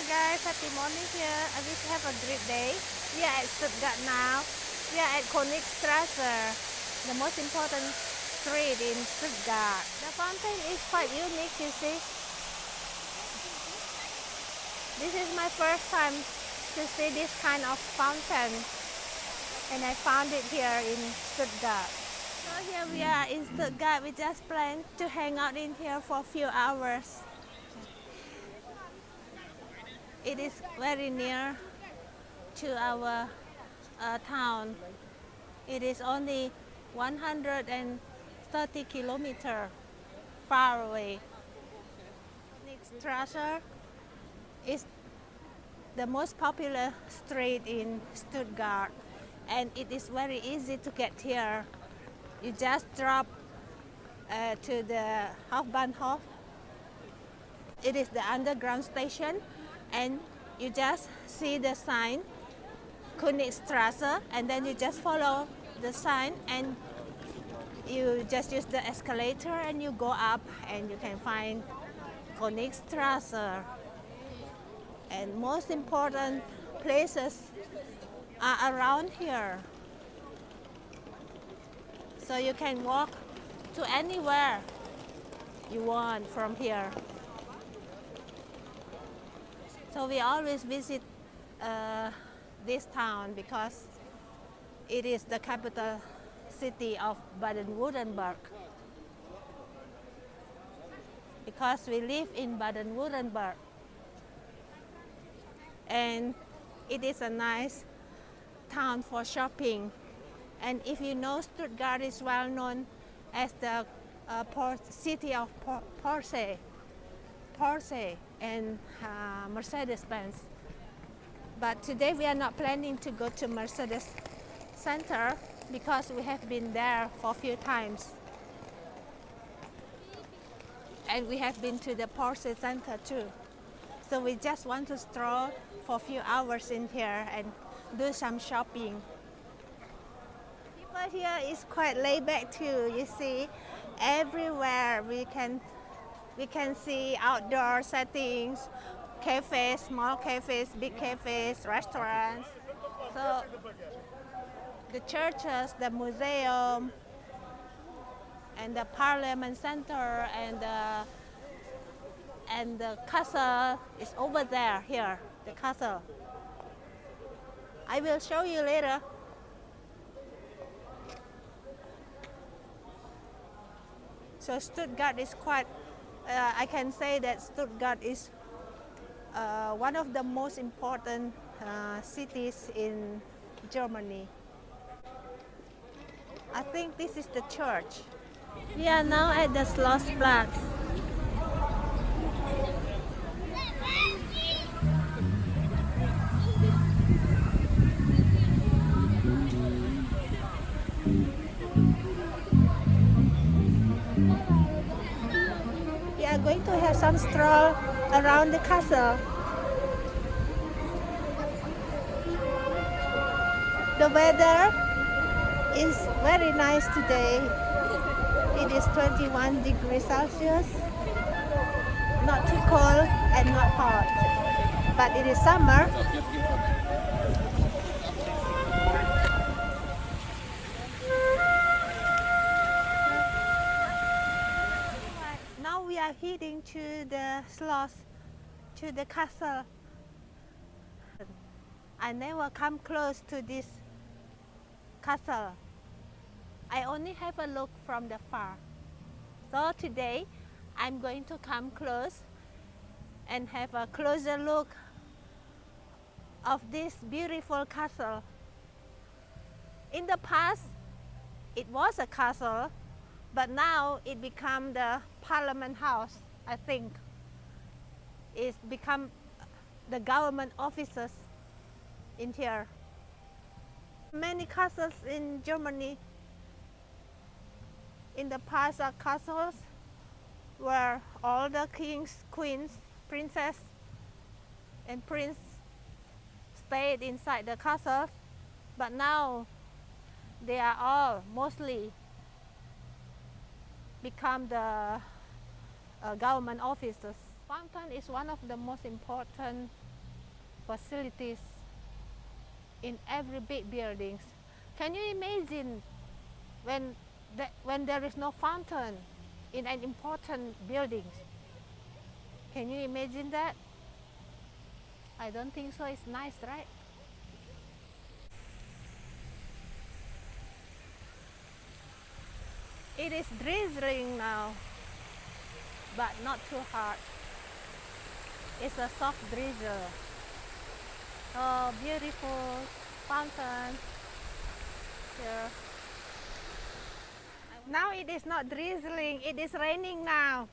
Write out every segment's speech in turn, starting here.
guys, happy morning here. I wish you have a great day. We are at Stuttgart now. We are at Königstrasse, the most important street in Stuttgart. The fountain is quite unique, you see. This is my first time to see this kind of fountain, and I found it here in Stuttgart. So here we are in Stuttgart. We just planned to hang out in here for a few hours. It is very near to our town. It is only 130 kilometers far away. Königstrasse is the most popular street in Stuttgart, and it is very easy to get here. You just drop to the Hauptbahnhof. It is the underground station, and you just see the sign Königstrasse, and then you just follow the sign and you just use the escalator and you go up and you can find Konigstrasse. And most important places are around here, so you can walk to anywhere you want from here. So we always visit this town because it is the capital city of Baden-Württemberg. Because we live in Baden-Württemberg, and it is a nice town for shopping. And if you know, Stuttgart is well known as the city of Porsche and Mercedes Benz. But today we are not planning to go to Mercedes Center because we have been there for a few times. And we have been to the Porsche Center too. So we just want to stroll for a few hours in here and do some shopping. People here is quite laid back too, you see. Everywhere we can see outdoor settings, cafes, small cafes, big cafes, restaurants. So the churches, the museum, and the Parliament Center, and the castle is over there, here, the castle. I will show you later. So Stuttgart is quite, I can say that Stuttgart is one of the most important cities in Germany. I think this is the church. We are now at the Schlossplatz. We are going to have some stroll around the castle. The weather is very nice today. It is 21 degrees Celsius. Not too cold and not hot. But it is summer. Now we are heading to the Schloss, to the castle. I never come close to this castle. I only have a look from the far. So today I'm going to come close and have a closer look of this beautiful castle. In the past it was a castle, but now it became the Parliament House, I think. It's become the government offices in here. Many castles in Germany in the past are castles where all the kings, queens, princess, and prince stayed inside the castle, but now they are all mostly become the government offices. fountain is one of the most important facilities in every big buildings. Can you imagine when there is no fountain in an important building? Can you imagine that? I don't think so. It's nice, right? It is drizzling now, but not too hard. It's a soft drizzle. Oh, beautiful fountain here. Now it is not drizzling, it is raining now.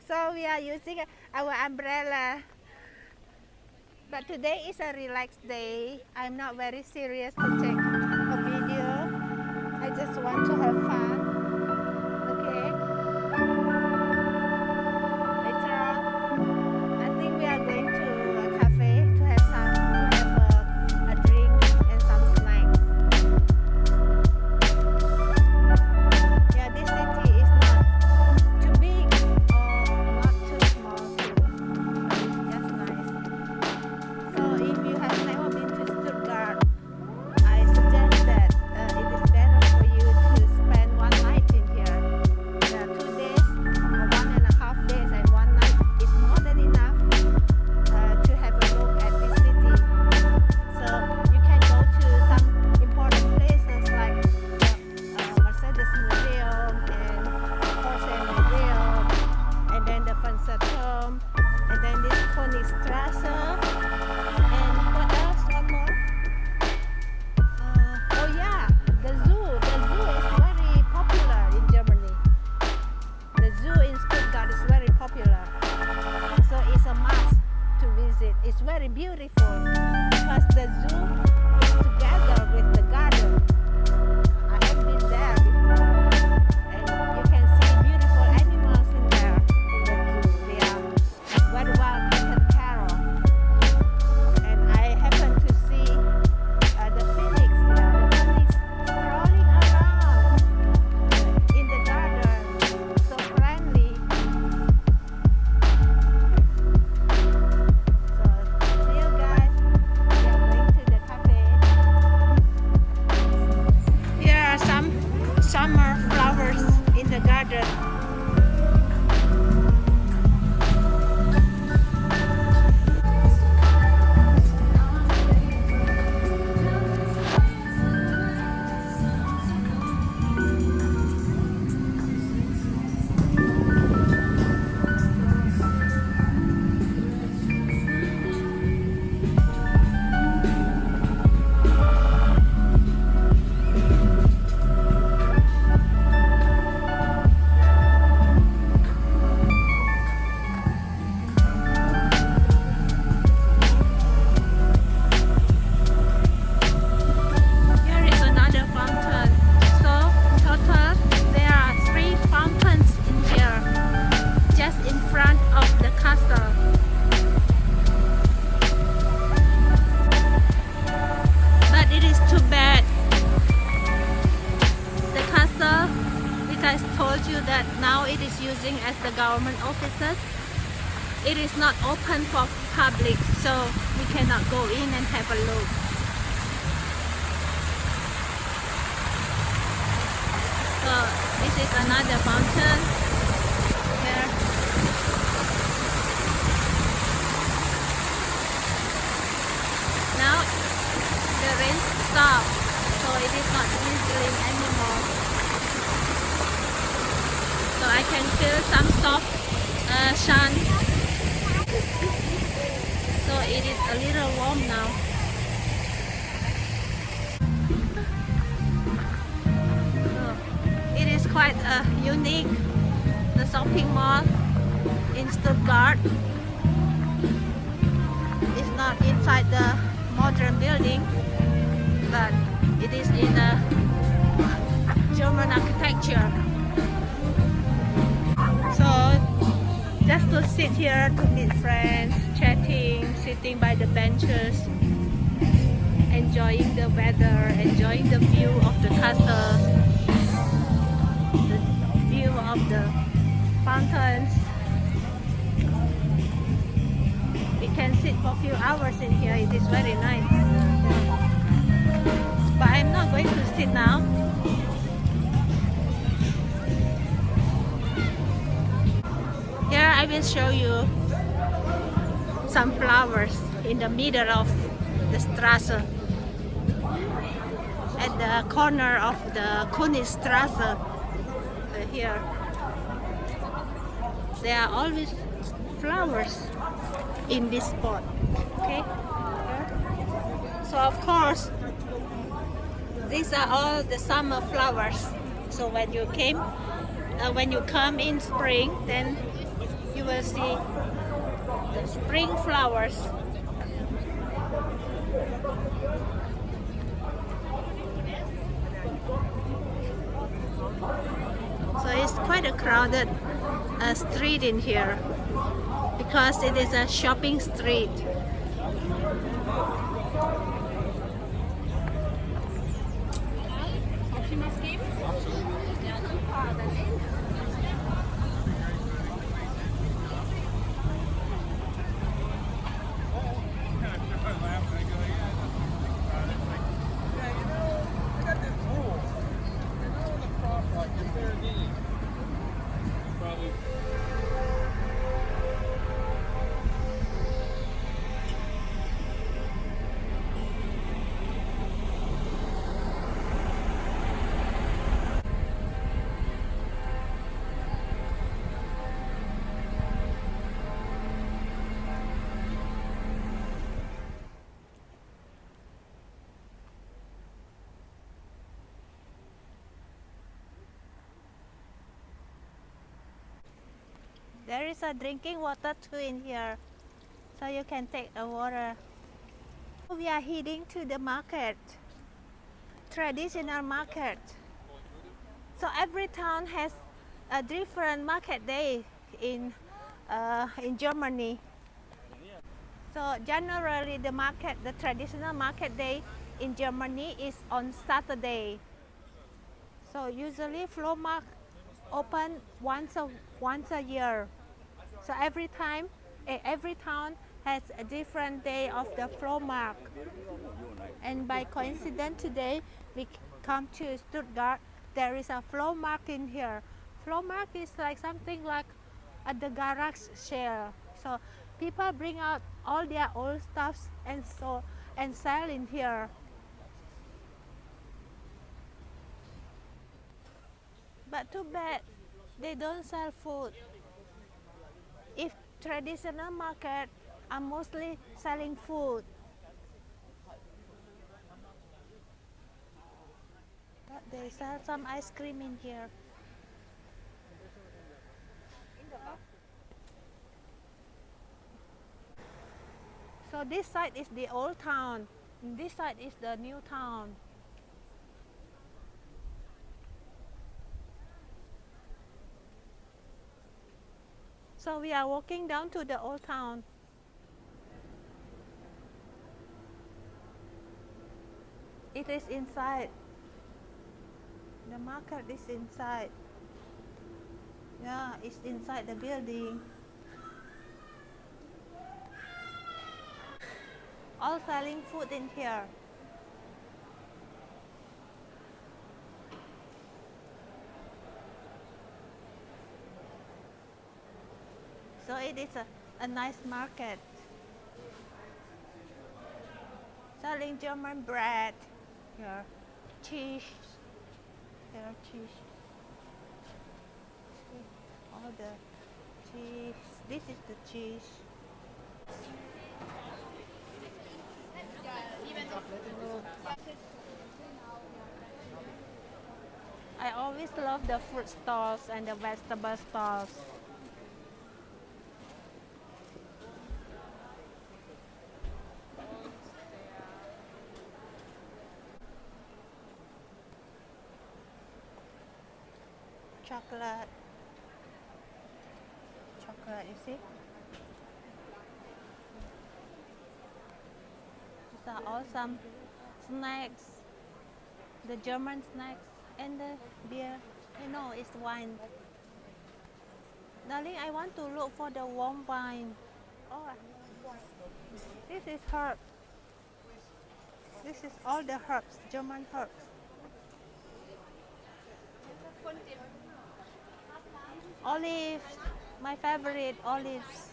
So we are using our umbrella. But today is a relaxed day. I'm not very serious to take a video. I just want to have fun. Okay. Later on, I think we are going to a cafe to have a drink and some snacks. Yeah, this city is not too big or not too small too. It's just nice. So if you have never been to Stuttgart, I suggest that it is better for you to spend one night in here. 2 days or 1.5 days and 1 night is more than enough to have a look at this city. So you can go to some important places like the Mercedes Museum and Porsche and Museum, and then the Fernsehturm, and then this Königstraße, and what else? One more. Oh yeah, the zoo. The zoo is very popular in Germany. The zoo in Stuttgart is very popular. So it's a must to visit. It's very beautiful because the zoo is together with the garden. I have been there before, and you can see beautiful animals in there in the zoo. They are very well taken care of. And I happened to see the phoenix here. The phoenix strolling around in the garden, so friendly. So see you guys. We are going to the cafe. Here are some summer flowers in the garden. Here is another fountain. So total there are 3 fountains in here, just in front of the castle. But it is too bad. The castle, which I told you that now it is using as the government offices, it is not open for public, so we cannot go in and have a look. So this is another fountain here. Now the rain stopped, so it is not drizzling anymore. So I can feel some soft sun. So it is a little warm now. It is quite unique, the shopping mall in Stuttgart. It's not inside the modern building, but it is in a German architecture. So just to sit here to meet friends, chatting, sitting by the benches, enjoying the weather, enjoying the view of the castle, the view of the fountains. can sit for a few hours in here. It is very nice. But I'm not going to sit now. Here I will show you some flowers in the middle of the Strasse, at the corner of the Königstraße. Here there are always flowers in this spot. Okay, so of course these are all the summer flowers. So when you come in spring, then you will see the spring flowers. So it's quite a crowded street in here because it is a shopping street. There is a drinking water too in here, so you can take the water. We are heading to the market, traditional market. So every town has a different market day in Germany. So generally the traditional market day in Germany is on Saturday. So usually Flohmarkt open once a year. So every town has a different day of the Flohmarkt. And by coincidence today we come to Stuttgart. There is a Flohmarkt in here. Flohmarkt is like something like at the garage sale. So people bring out all their old stuffs and sell in here. But too bad they don't sell food. If traditional market are mostly selling food. But they sell some ice cream in here. So this side is the old town. This side is the new town. So we are walking down to the old town. It is inside. The market is inside. Yeah, it's inside the building. All selling food in here. So it is a nice market. Selling German bread. Here, cheese. Here, cheese. All the cheese. This is the cheese. I always love the fruit stalls and the vegetable stalls. Chocolate, you see? These are all some snacks, the German snacks and the beer. You know, it's wine. Darling, I want to look for the warm wine. Oh, This is herb. This is all the herbs, German herbs. Olives, my favorite olives.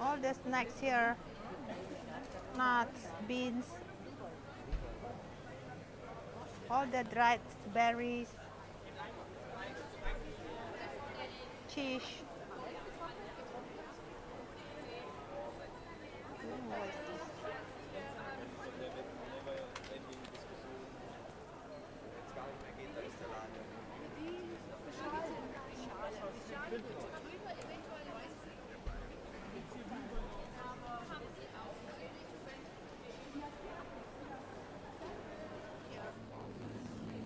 All the snacks here, nuts, beans, all the dried berries, cheese. What is this?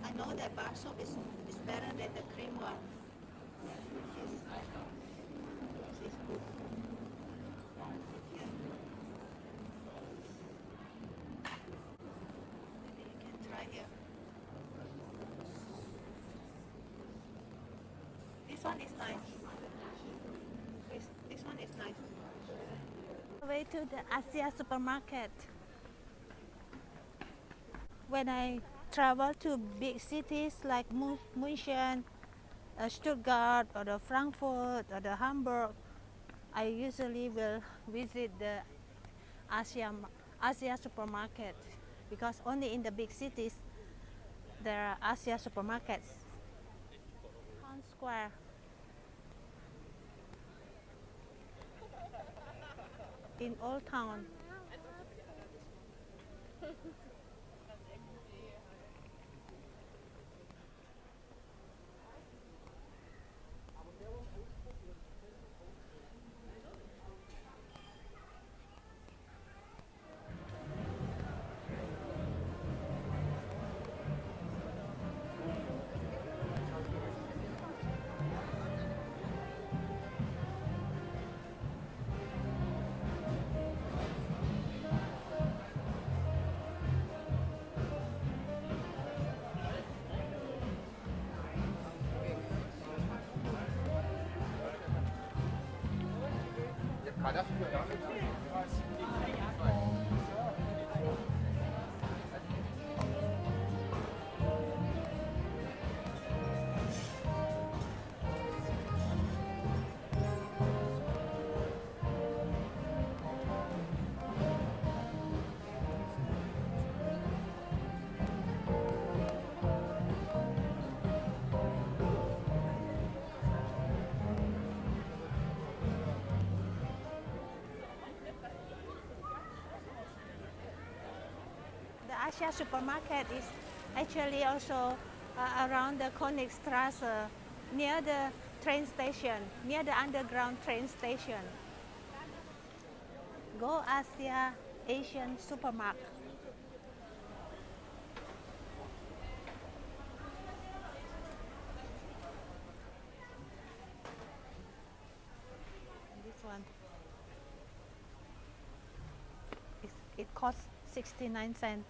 I know that bar soap is better than the cream one. This is good. Yeah. Maybe you can try here. This one is nice. This one is nice. Way to the Asia supermarket. When I travel to big cities like München, Stuttgart, or the Frankfurt, or the Hamburg, I usually will visit the Asia supermarket because only in the big cities there are Asia supermarkets. Town Square. In Old Town. Asia supermarket is actually also around the Königstraße, near the train station, near the underground train station. Go Asia Asian supermarket. This one, it costs 69 cents.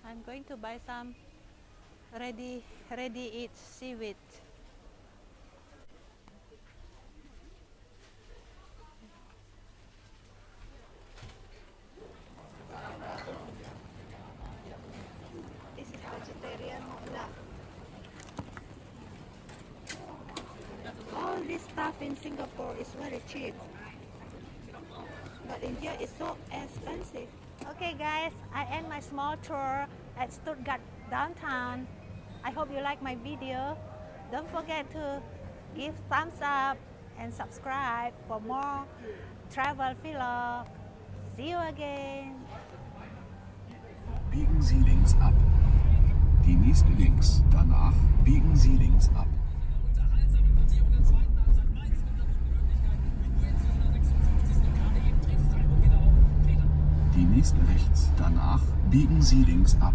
I'm going to buy some ready-eat seaweed. This is vegetarian. All this stuff in Singapore is very cheap, but in here it's so expensive. Okay guys, I end my small tour at Stuttgart downtown. I hope you like my video. Don't forget to give thumbs up and subscribe for more travel vlog. See you again. Biegen Sie links ab. Die nächste links. Danach biegen Sie links ab. Die nächste rechts. Danach biegen Sie links ab.